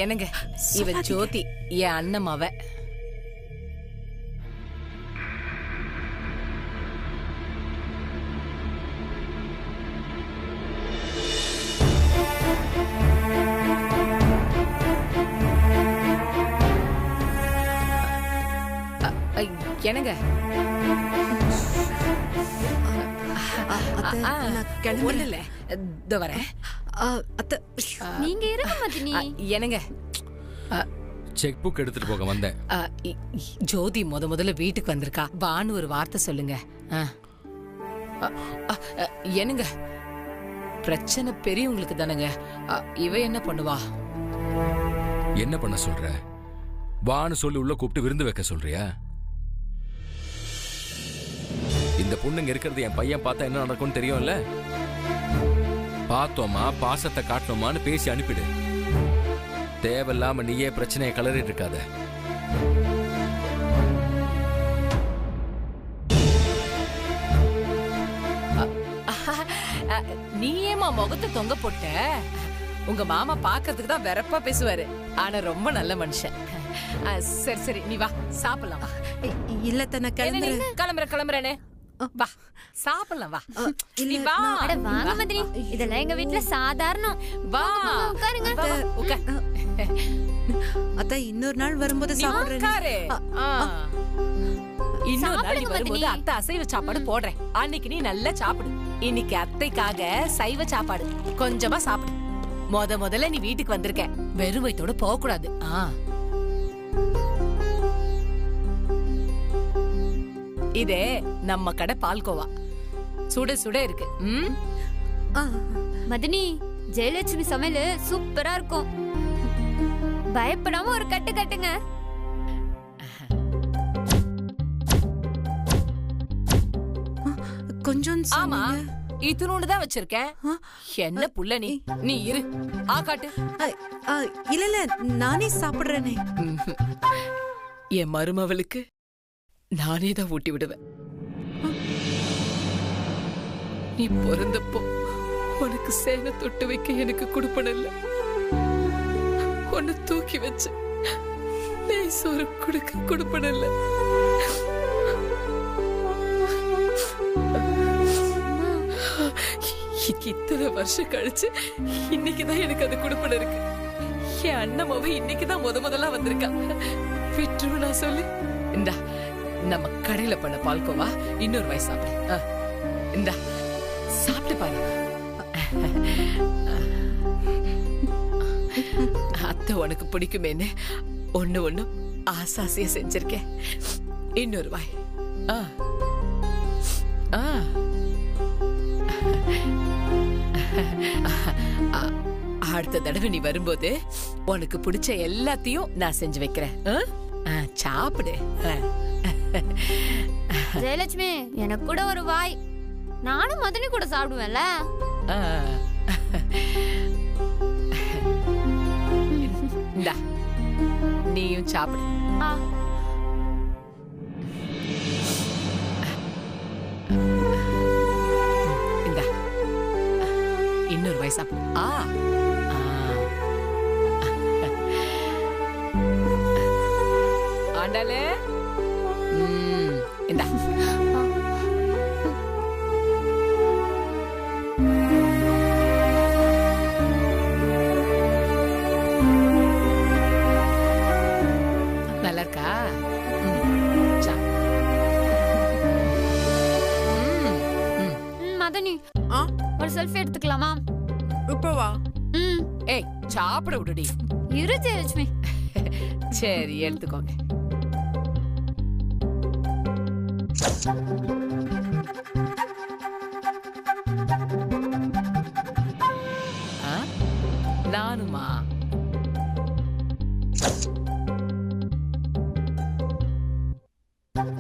என்னங்க இவ ஜோதி என் அண்ணமாவ. என்னங்க ஒண்ணுல வரேன். நீங்க இருங்க மதினி. என்னங்க செக் புக் எடுத்துட்டு போக வந்தேன். ஜோதி முதல்ல வீட்டுக்கு வந்திருக்கா. வான்னு ஒரு வார்த்தை சொல்லுங்க. என்னங்க பிரச்சனை பெரியவங்களுக்கு தானங்க. இவ என்ன பண்ணுவா? என்ன பண்ண சொல்ற? வான்னு சொல்லி உள்ள கூப்பிட்டு விருந்து வைக்க சொல்றியா? இந்த பொண்ணுங்க இருக்கிறது என் பையன் பார்த்தா என்ன நடக்கும்னு தெரியும்ல. பார்த்தோமா பாசத்தை காட்டணுமான்னு பேசி அனுப்பிடு. தேவையில்லாம நீயே பிரச்சனையை கலறிட்டு இருக்காத. நீ ஏமா முகத்தை தொங்க போட்ட? உங்க மாமா பாக்கிறதுக்கு தான் வெறப்பா பேசுவாரு. ஆனா ரொம்ப நல்ல மனுஷன். சரி சரி நீ வா சாப்பிடலாம். இல்ல தன கிளம்புறேனே. வா சாப்பிடலாம் வா. நீ வா. அட வாங்க மதினி, இதெல்லாம் எங்க வீட்ல சாதாரணம். வா உட்காருங்க. அத்த இன்னொரு நாள் வரும்போது சாப்பிடுறேன். இன்னொரு நாள் வரும்போது அத்தை அசைவ சாப்பாடு போடுறேன். அன்னைக்கு நீ நல்லா சாப்பிடு. இன்னைக்கு அத்தைக்காக சைவ சாப்பாடு. கொஞ்சமா சாப்பிடு. முதல்ல நீ வீட்டுக்கு வந்திருக்க, வெறும் வயித்தோட போக கூடாது. இதே நம்ம கடை பால்கோவா. சுட சுட இருக்கு. மதினி, ஜெயலட்சுமி சமையல் சூப்பரா இருக்கும். பயப்படாம ஒரு கட்டு கட்டுங்க. கொஞ்சம் ஆமா இத்துணூண்டு தான் வச்சிருக்கேன். என்ன புள்ள நீ இரு. காட்டு. இல்ல நானே சாப்பிடுறேனே. என் மருமவளுக்கு நானே தான் ஊட்டி விடுவேன். நீ பிறந்தப்போ உனக்கு சேனை தொட்டு வைக்க எனக்கு கொடுப்பன இல்ல. உன்னை தூக்கி வச்சு நெய் சோறு கொடுக்க கொடுப்பன இல்ல. இத்தனை வருஷம் கழிச்சு இன்னைக்குதான் எனக்கு அது கொடுப்பன இருக்கு. என் அண்ணமாவை இன்னைக்குதான் முதலா வந்திருக்கா. விட்டுரு நான் சொல்லி. இந்தா நம்ம கடையில பண்ண பால்கோவா இன்னொரு வாய் சாப்பிடு. இந்தா சாப்பிட்டு பாரு. அத்தை உனக்கு பிடிக்குமேன்னு ஒண்ணு ஆசாசியா செஞ்சிருக்கேன். இன்னொரு வாய். அடுத்த தடவை நீ வரும்போது உனக்கு பிடிச்ச எல்லாத்தையும் நான் செஞ்சு வைக்கிறேன். சாப்பிடு. ஜெயலட்சுமி, எனக்கு கூட ஒரு வாய். நானும் மதனி கூட சாப்பிடுவேன்ல. இந்தா நீயும் சாப்பிடு. இந்தா இன்னொரு வாய் சாப்பிடு. ஆண்டாலே. இந்தா நல்லா இருக்கா? மதனி, ஒரு செல்ஃபி எடுத்துக்கலாமா? இப்பவா? ஏய் சாப்பிட விடுடி. இரு ஜெயலட்சுமி. சரி எடுத்துக்கோங்க. நானுமா?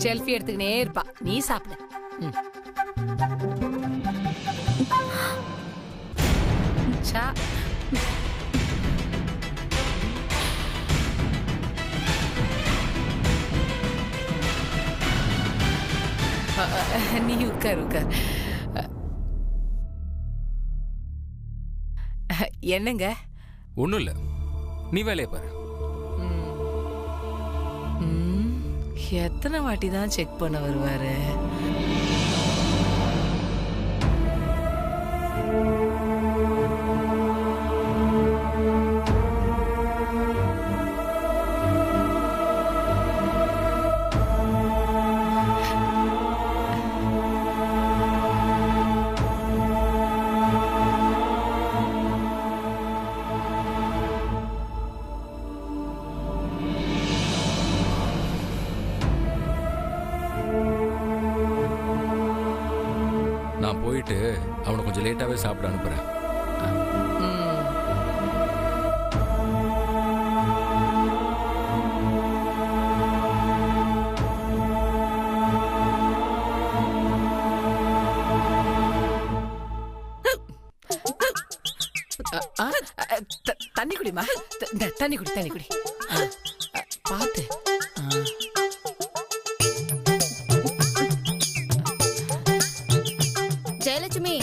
செல்ஃபி எடுத்துக்கினே இருப்பா. நீ சாப்பிடு. நீ உட்கார். என்னங்க? ஒண்ணும் இல்ல, நீ வேலையை பாரு. எத்தனை வாட்டி தான் செக் பண்ண வருவாரு? நான் போயிட்டு அவனை கொஞ்சம் லேட்டாவே சாப்பிட அனுப்புறேன். தண்ணி குடிமா, தண்ணி குடி, தண்ணி குடி. பாத்து. ஜெயலட்சுமி,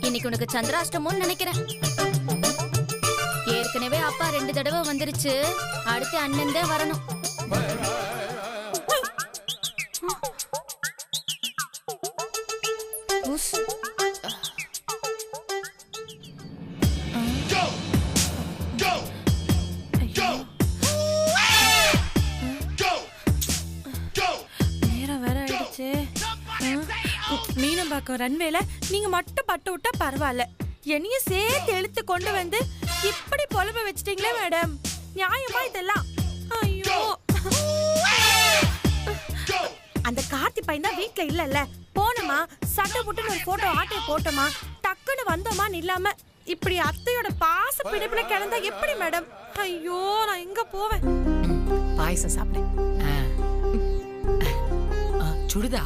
இன்னைக்கு உனக்கு சந்திராஷ்டமம்னு நினைக்கிறேன். ஏற்கனவே அப்பா 2 தடவை வந்துருச்சு, அடுத்து அண்ணன் தான் வரணும். மீனம்பாக்கம் ரன்வேல நீங்க மட்டும் பட்டு விட்டா பரவாயில்ல, என்னையும் சேர்த்து இழுத்து கொண்டு வந்து இப்படி புலம்ப வச்சிட்டீங்களே மேடம். நியாயமா இதெல்லாம்? ஐயோ, அந்த கார்த்தி பையன் தான் வீட்டுல இல்லல்ல. போனோமா, சட்டை புட்டுன்னு ஒரு போட்டோ ஆட்டையை போட்டோமா, டக்குன்னு வந்தோமா இல்லாம இப்படி அத்தையோட பாச பிடிப்புல கிளந்தா எப்படி மேடம்? ஐயோ, நான் எங்க போவேன்? பாயசம் சாப்பிடு. சுடுதா?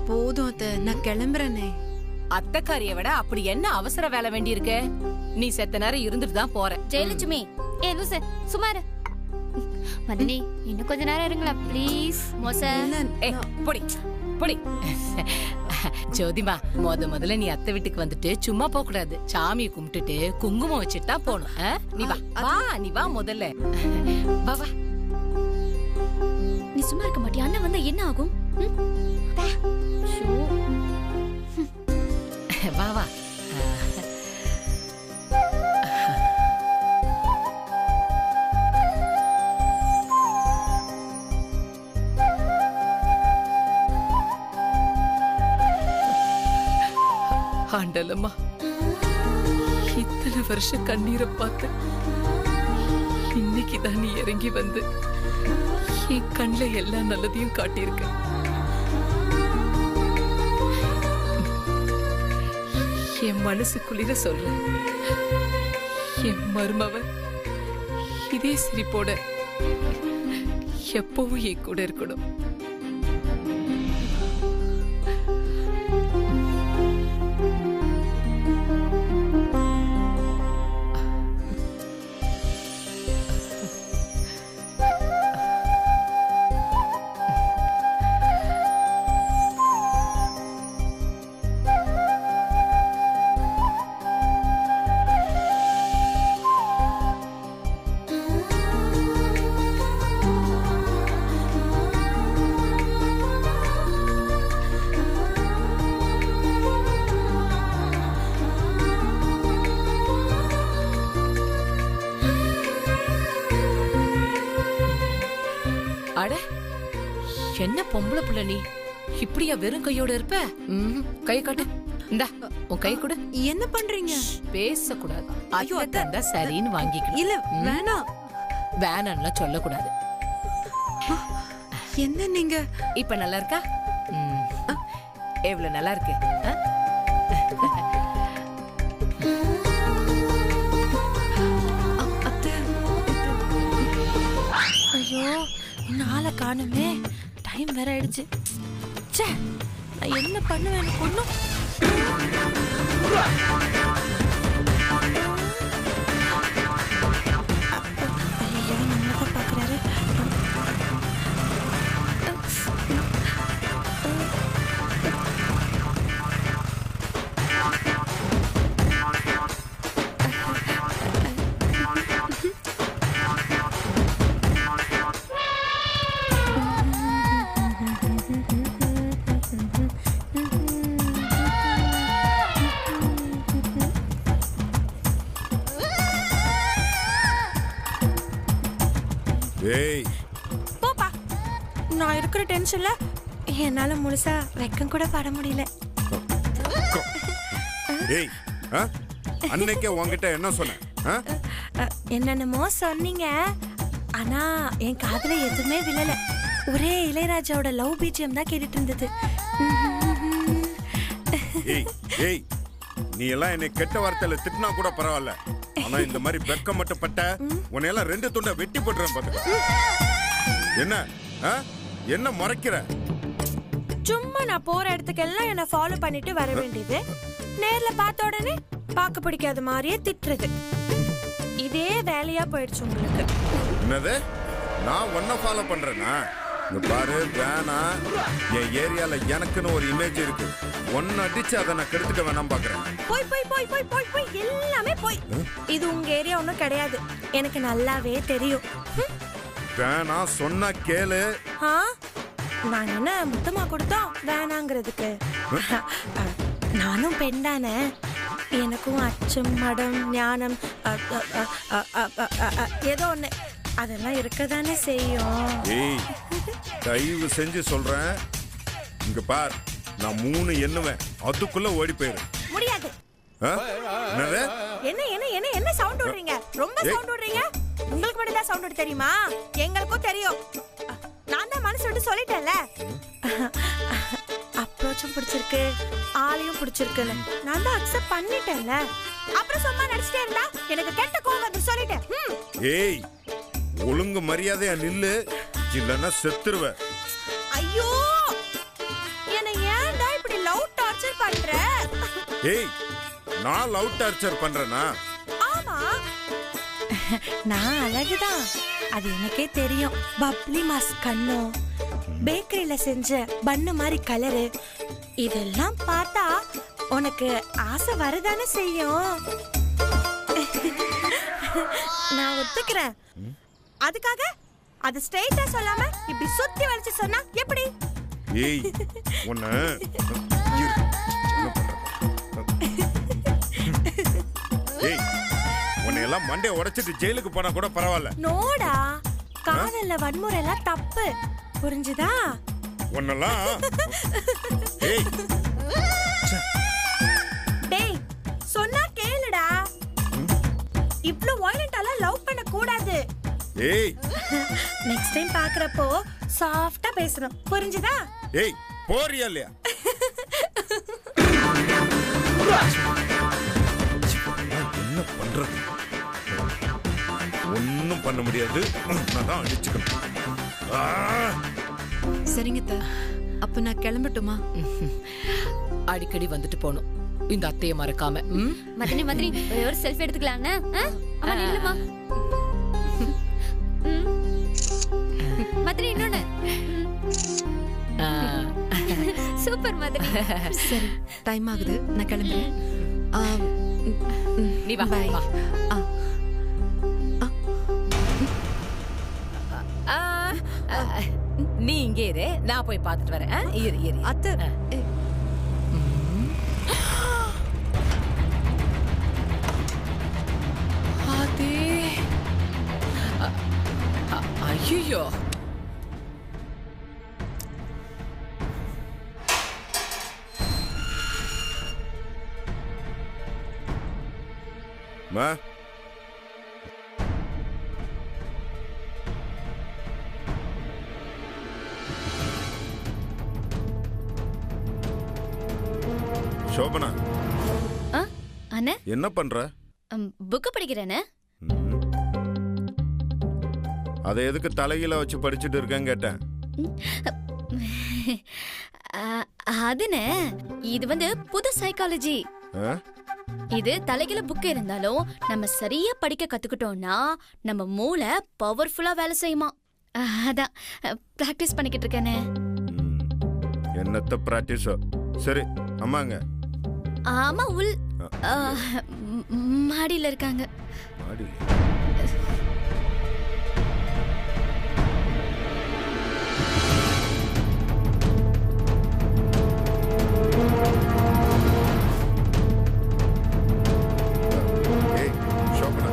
போதும் அத்தை, நான் கிளம்புறேனே. அத்தைக்காரிய விட அப்படி என்ன அவசர வேலை வேண்டி இருக்கு? நீ செத்த நேரம் இருந்துட்டு தான் போற. ஜெயலட்சுமி, ஏ லூசு, சுமாரு. மதினி, இன்னும் கொஞ்ச நேரம் இருங்களா ப்ளீஸ். மோச பொடி பொடி. ஜோதிமா, முதல்ல நீ அத்தை வீட்டுக்கு வந்துட்டு சும்மா போக கூடாது. சாமியை கும்பிட்டுட்டு குங்குமம் வச்சுட்டா போகணும். நீ வா வா, நீ வா முதல்ல. வா வா. நீ சும்மா இருக்க மாட்டியா? அண்ணன் வந்தா என்ன ஆகும்? வா வா. ஆண்டலம்மா, இத்தனை வருஷம் கண்ணீரை பார்த்து இன்னைக்குதான் நீ இறங்கி வந்து என் கண்ணுல எல்லா நல்லதையும் காட்டியிருக்க. என் மனசுக்குள்ளிர சொல்ற, என் மருமவ இதே சிரிப்போட எப்பவும் என் கூட இருக்கணும். அட, என்ன பொம்பளை புள்ள நீ? இப்படியா வெறும் கையோட இருப்ப? கை காட்டு. இந்தா உன் கை கொடு. என்ன பண்றீங்க? பேசக்கூடாது. ஐயோ, அதான் சரின்னு வாங்கிக்கணும். இல்ல வேணாம். வேணாம்லாம் சொல்லக்கூடாது. என்ன நீங்க? இப்ப நல்லா இருக்கா? எவ்வளவு நல்லா இருக்கு. ஐயோ, இன்னும் ஆளை காணுமே. டைம் வேற ஆயிடுச்சு. ச்சே, நான் என்ன பண்ணுவேன்? எனக்கு ஒண்ணும் ஏய் போப்பா. நான் இருக்கிற டென்ஷன்ல என்னால முழுசா வெக்கம் கூட பட முடியல. ஏய் அன்னைக்கே உன்கிட்ட என்ன சொன்னேன்? என்னென்னமோ சொன்னீங்க, ஆனா என் காதுல எதுவுமே விழல. ஒரே இளையராஜாவோட லவ் பிஜிஎம் தான் கேட்டுட்டு இருந்தது. ஏய் ஏய் நீ எல்லாம் என்னை கெட்ட வார்த்தையில திட்டினா கூட பரவாயில்ல, ஆனா இந்த மாதிரி வெக்கம் மட்டும் பட்ட உன்னையெல்லாம் 2 துண்டை வெட்டி போட்டுறேன் பாத்துக்க. என்ன என்ன முறைக்கிற? சும்மா நான் போற இடத்துக்கெல்லாம் என்ன ஃபாலோ பண்ணிட்டு வர வேண்டியது, நேர்ல பார்த்த உடனே பார்க்க பிடிக்காத மாதிரியே திட்டுறது, இதே வேலையா போயிடுச்சு உங்களுக்கு. என்னது? நான் ஒன்ன ஃபாலோ பண்றேனா? இங்க பாரு வேணா, என் ஏரியால எனக்குன்னு ஒரு இமேஜ் இருக்கு. ஒன்னு அடிச்சு அதை நான் கெடுத்துக்க வேணாம் பாக்குறேன். போய் போய் போய் போய் போய் போய் எல்லாமே போய். இது உங்க ஏரியா ஒன்றும் கிடையாது, எனக்கு நல்லாவே தெரியும். வேணா சொன்னா கேளு. நான் என்ன முத்தமா கொடுத்தோம் வேணாங்கிறதுக்கு? நானும் பெண் தானே, எனக்கும் அச்சம் மடம் ஞானம் ஏதோ ஒண்ணு அதெல்லாம் இருக்கதானே செய்யும். ஏய் தயவு செஞ்சு சொல்றேன், இங்க பார், நான் 3 எண்ணுவேன், அதுக்குள்ள ஓடி போயிரு. முடியாது. என்னது? என்ன என்ன என்ன என்ன சவுண்ட் விடுறீங்க? ரொம்ப சவுண்ட் விடுறீங்க. உங்களுக்கு மட்டும் தான் சவுண்ட் விட தெரியுமா? எங்களுக்கும் தெரியும். நான் தான் மனசு விட்டு சொல்லிட்டேன்ல, அப்ரோச்சும் பிடிச்சிருக்கு ஆளையும் பிடிச்சிருக்குன்னு நான் தான் அக்செப்ட் பண்ணிட்டேன்ல. அப்புறம் சும்மா நடிச்சிட்டே இருந்தா எனக்கு கெட்ட கோவம் வந்து சொல்லிட்டேன். ஏய் ஒழுங்கு மரியாதையா நில்லு, இல்லன்னா செத்துருவ. ஐயோ என்ன ஏன்டா இப்படி லவ் டார்ச்சர் பண்ற? ஏய் நான் லவ் டார்ச்சர் பண்றேனா? ஆமா, நான் அழகுதான், அது எனக்கே தெரியும். பப்ளி மாஸ் கண்ணும், பேக்கரியில செஞ்ச பண்ணு மாதிரி கலரு, இதெல்லாம் பார்த்தா உனக்கு ஆசை வரதானே செய்யும். நான் ஒத்துக்கிறேன். அதுக்காக அது ஸ்ட்ரைட்டா சொல்லாம இப்படி சுத்தி வளைச்சு சொன்னா எப்படி? ஏய் உன்ன ஏய் உன்னை எல்லாம் மண்டைய உடைச்சிட்டு ஜெயிலுக்கு போனா கூட பரவாயில்ல. நோடா, காதல்ல வன்முறை எல்லாம் தப்பு, புரிஞ்சுதா? உன்னெல்லாம் ஏய் டேய் சொன்னா கேளுடா, இவ்ளோ வயலண்டால லவ் பண்ண கூடாது. ஏய் நெக்ஸ்ட் டைம் பாக்குறப்போ சாஃப்ட்டா பேசணும், புரிஞ்சுதா? ஏய் போறியா இல்லையா? என்ன பண்றது? ஒன்னும் பண்ண முடியாது, நான் தான் அடிச்சுக்கணும். சரிங்க அத்தை, அப்ப நான் கிளம்பட்டுமா? அடிக்கடி வந்துட்டு போகணும், இந்த அத்தையை மறக்காம. மதனி மதனி ஒரு செல்ஃபி எடுத்துக்கலாம்னா? அம்மா நில்லுமா. மதனி இன்னொன்னு. சூப்பர் மதனி. சரி டைம் ஆகுது, நான் கிளம்புறேன். நீ வா Bye. வா. நீ இங்கே இரு, நான் போய் பார்த்துட்டு வரேன். இரு இரு அத்தை. ஐயோ மா சோபனா, அண்ணே என்ன பண்ற? புக் படிக்கிறேனே. அதை எதுக்கு தலையில வச்சு படிச்சுட்டு இருக்கேன்னு கேட்டேன். அதுனே, இது வந்து புது சைக்காலஜி. இது தலையில புக் இருந்தாலும் நம்ம சரியா படிக்க கத்துக்கிட்டோம்னா நம்ம மூளை பவர்ஃபுல்லா வேலை செய்யுமா. அதான் பிராக்டிஸ் பண்ணிக்கிட்டு இருக்கேனே. என்னத்த பிராக்டிஸோ? சரி அம்மாங்க? ஆமா, உள் மாடியில இருக்காங்க. மாடியில? ஏய் சோபனா,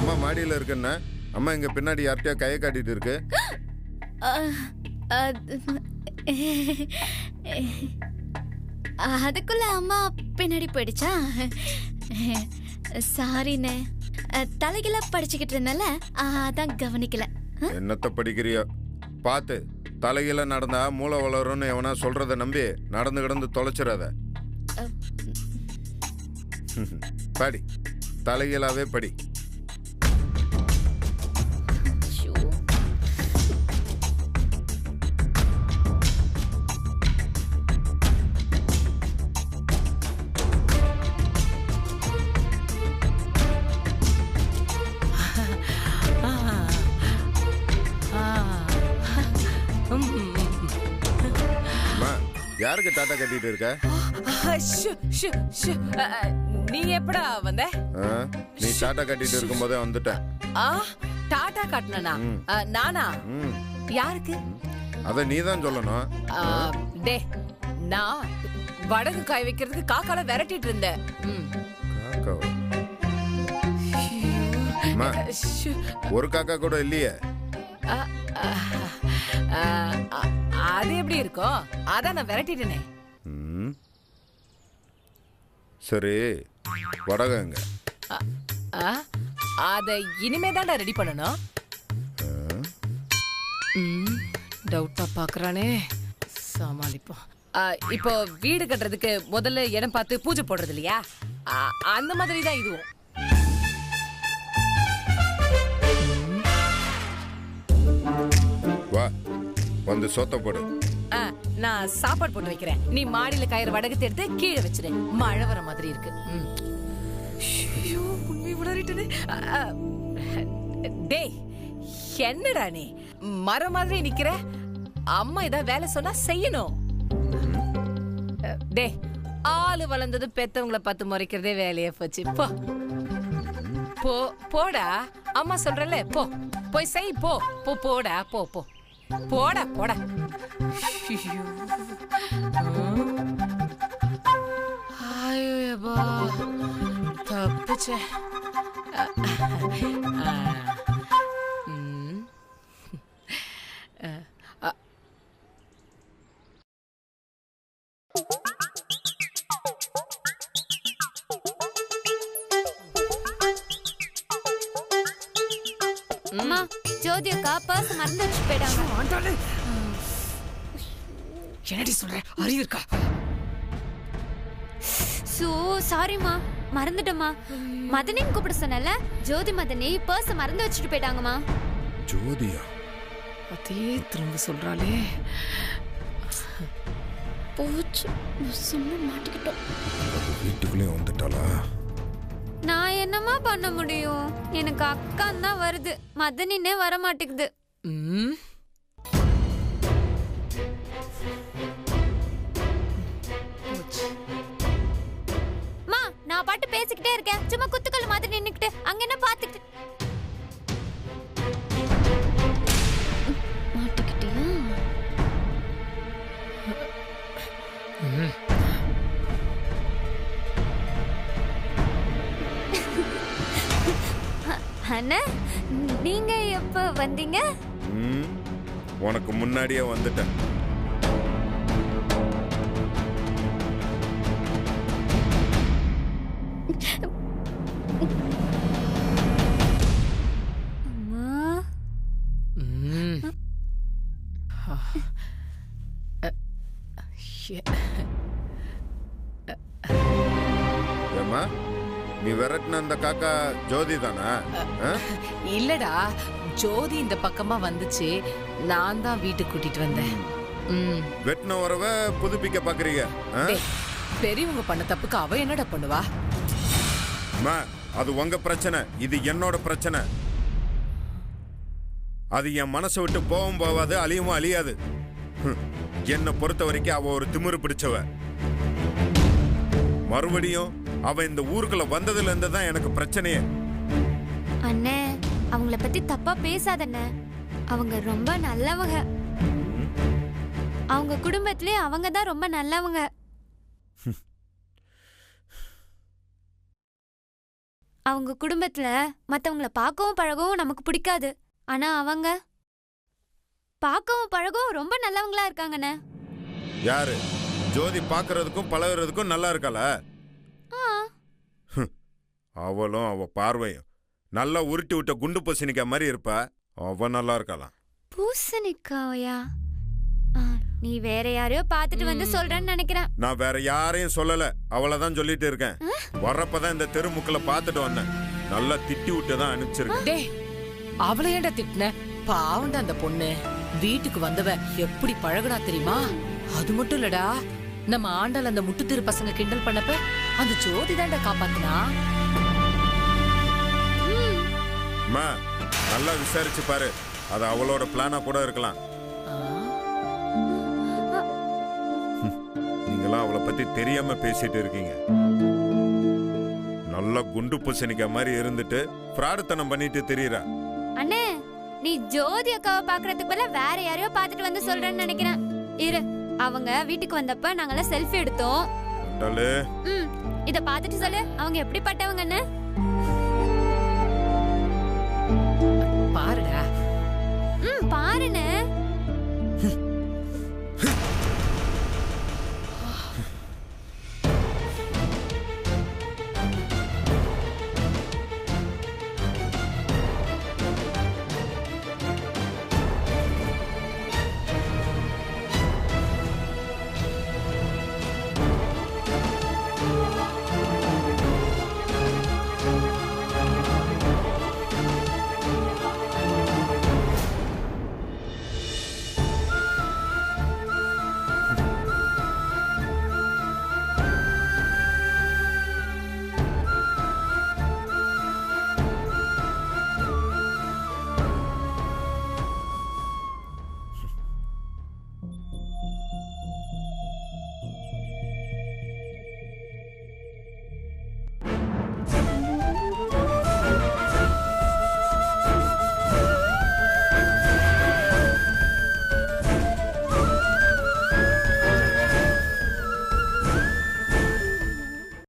அம்மா மாடியில இருக்கேன்னா அம்மா இங்க பின்னாடி யார்கிட்டயோ கையை காட்டிட்டு இருக்கு. அதுக்குள்ள அம்மா பின்னாடி போயிடுச்சா? சாரிண்ணே, தலைகில படிச்சுக்கிட்டு இருந்தல, அதான் கவனிக்கல. என்னத்த படிக்கிறியோ பார்த்து. தலைகீழ நடந்தா மூளை வளரும்னு எவனா சொல்றத நம்பி நடந்து கிடந்து தொலைச்சிடாத. படி, தலைகீழாவே படி. யாருக்கு டாட்டா கட்டிட்டு இருக்க? நீ எப்படா வந்த? நீ டாட்டா கட்டிட்டு இருக்கும் போதே வந்துட்டேன். டாட்டா காட்டினா நானா? யாருக்கு? அத நீ தான் சொல்லணும். டே, நான் வடகு காய் வைக்கிறதுக்கு காக்கால விரட்டிட்டு இருந்தேன். ஒரு காக்கா கூட இல்லையே. அது எப்படி இருக்கும்? அதான் நான் விரட்டிட்டேனே. சரி, வடகங்க அத இனிமே தான்டா ரெடி பண்ணணும். டவுட்டா பாக்குறானே, சமாளிப்போம். இப்போ வீடு கட்டுறதுக்கு முதல்ல இடம் பார்த்து பூஜை போடுறது இல்லையா? அந்த மாதிரி தான் இதுவும். வா, வந்து சொத்த போடு. நான் சாப்பாடு போட்டு வைக்கிறேன். நீ மாடியில கயிறு வடகத்தை எடுத்து கீழே வச்சிரு. மழை வர மாதிரி இருக்கு. டேய், என்னடா நீ மரம் மாதிரி நிக்கிற? அம்மா ஏதாவது வேலை சொன்னா செய்யணும். டேய், ஆளு வளர்ந்தது பெத்தவங்களை பார்த்து முறைக்கிறதே வேலையா போச்சு. போ போடா, அம்மா சொல்றல, போ போய் செய். போ போ போடா, போ போ போடா போடா. ஐயோப்பா, தப்புச்சே. அம்மா, ஜோதி அக்கா பர்ஸ் மறந்து வச்சு போயிட்டாங்க. என்னடி சொல்ற? அறிவு இருக்கா? சாரிம்மா, மறந்துட்டோமா. மதனின்னு கூப்பிட சொன்னல, ஜோதி மதனி பர்ஸ் மறந்து வச்சுட்டு போயிட்டாங்கம்மா. ஜோதியா? அதே திரும்ப சொல்றாளே. போச்சு, சும்மா மாட்டிக்கிட்டோம். வீட்டுக்குள்ளே வந்துட்டாளா? நான் என்னமா பண்ண முடியும்? எனக்கு அக்கான் தான் வருது, மதனின்னே வர மாட்டேங்குது. மா, நான் பாட்டு பேசிக்கிட்டே இருக்கேன், சும்மா குத்துக்கல் மாதிரி நின்னுக்கிட்டு அங்க என்ன பாத்துக்கிட்டு மாட்டிக்கிட்டியா? அண்ணா, நீங்க எப்ப வந்தீங்க? உனக்கு முன்னாடியே வந்துட்டேன். ஏம்மா, நீ விரட்டின அந்த காக்கா ஜோதி தானா? இல்லடா, ஜோதி இந்த பக்கமா வந்துச்சு, நான் தான் வீட்டுக்கு கூட்டிட்டு வந்தேன். வெட்டின உறவ புதுப்பிக்க பாக்குறீங்க? பெரியவங்க பண்ண தப்புக்கு அவ என்னடா பண்ணுவா? அது உங்க பிரச்சனை, இது என்னோட பிரச்சனை. அது என் மனசை விட்டு போகவும் போவாது, அழியவும் அழியாது. என்னை பொறுத்த வரைக்கும் அவ ஒரு திமிரு பிடிச்சவ. மறுபடியும் அவ இந்த ஊருக்குள்ள வந்ததுல இருந்து தான் எனக்கு பிரச்சனையே. அண்ணே, அவங்கள பத்தி தப்பா பேசாதண்ணே. அவங்க ரொம்ப நல்லவங்க. அவங்க குடும்பத்திலே அவங்க தான் ரொம்ப நல்லவங்க. அவங்க குடும்பத்துல மத்தவங்கள பார்க்கவும் பழகவும் நமக்கு பிடிக்காது. ஆனா அவங்க பார்க்கவும் பழகவும் ரொம்ப நல்லவங்களா இருக்காங்கண்ணே. யாரு? ஜோதி பாக்குறதுக்கும் பழகுறதுக்கும் நல்லா இருக்காளா? அவளும் அவ பார்வையும் நல்லா உருட்டி விட்ட குண்டு பூசணிக்கா மாதிரி இருப்பா. அவ நல்லா இருக்கலாம். பூசணிக்காயா? நீ வேற யாரையோ பார்த்துட்டு வந்து சொல்றேன்னு நினைக்கிறேன். நான் வேற யாரையும் சொல்லல, அவளதான் சொல்லிட்டு இருக்கேன். வர்றப்பதான் இந்த தெருமுக்கில பாத்துட்டு வந்தேன். நல்லா திட்டி விட்டு தான் அனுப்பிச்சிருக்கேன். டேய், அவளை ஏன்டா திட்டின? பாவண்டா அந்த பொண்ணு. வீட்டுக்கு வந்தவ எப்படி பழகுனா தெரியுமா? அது மட்டும் இல்லடா, நம்ம ஆண்டாள் அந்த முட்டுத்திரு பசங்க கிண்டல் பண்ணப்ப அந்த ஜோதி தான்டா காப்பாத்தினா. அம்மா, நல்லா விசாரிச்சு பாரு. அது அவளோட பிளானா கூட இருக்கலாம். நீங்களாம் அவளை பத்தி தெரியாம பேசிட்டு இருக்கீங்க. நல்லா குண்டு பூசணிக்கா மாதிரி இருந்துட்டு ஃப்ராடுத்தனம் பண்ணிட்டு தெரியுறா. அண்ணே, நீ ஜோதி அக்காவை பாக்குறதுக்கு பதிலா வேற யாரையோ பார்த்துட்டு வந்து சொல்றேன்னு நினைக்கிறேன். இரு, அவங்க வீட்டுக்கு வந்தப்ப நாங்கெல்லாம் செல்ஃபி எடுத்தோம். இத பார்த்துட்டு சொல்லு, அவங்க எப்படிப்பட்டவங்கன்னு.